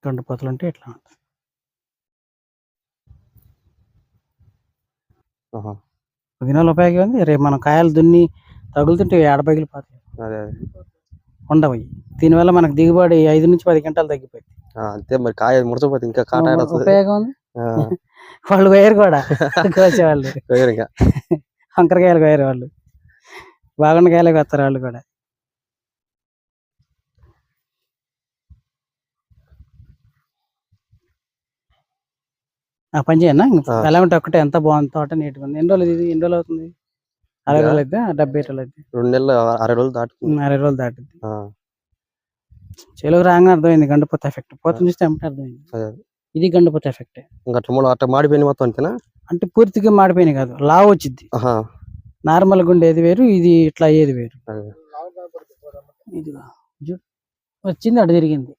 గండుపోతలు అంటే ఇట్లా ఉంటుంది. పుదీనాలో ఉపయోగం ఉంది. రేపు మనం కాయలు దున్ని తగులుతుంటే ఏడ పగిలిపోతాయి, ఉండవు. దీనివల్ల మనకు దిగుబడి 5 నుంచి 10 క్వింటాలు తగ్గిపోయింది. అంతే మరి, కాయ ముడచపోతే ఇంకా ఉపయోగం ఉంది. వాళ్ళు వేయరు కూడా కోసేవాళ్ళు, వంకరకాయలు వేయరు వాళ్ళు, బాగుండకాయలకు వస్తారు వాళ్ళు కూడా. ఆ పని చేయనా ఎలా ఉంటే ఒక్కటే ఎంత బాగుంది, తోట నీట్గా ఉంది. ఎన్ని రోజులు ఇది, ఎన్ని రోజులు అవుతుంది? 60 రోజులు అయితే 70 రోజులు అయితే 2 నెలలు 60 రోజులు దాటుతుంది. 60 రోజులు దాటుద్ది. చేలోకి రాగానే అర్థమైంది గండుపోత ఎఫెక్ట్. పోతను చూస్తే ఏమంటే అర్థమైంది ఇది గండుపోత ఎఫెక్ట్. అట్లా మాడిపోయిన మొత్తం అంతేనా? అంటే పూర్తిగా మాడిపోయినాయి కాదు, లావు వచ్చింది. నార్మల్గా ఉండేది వేరు, ఇది ఇట్లా అయ్యేది వేరు. ఇది వచ్చింది, అటు తిరిగింది.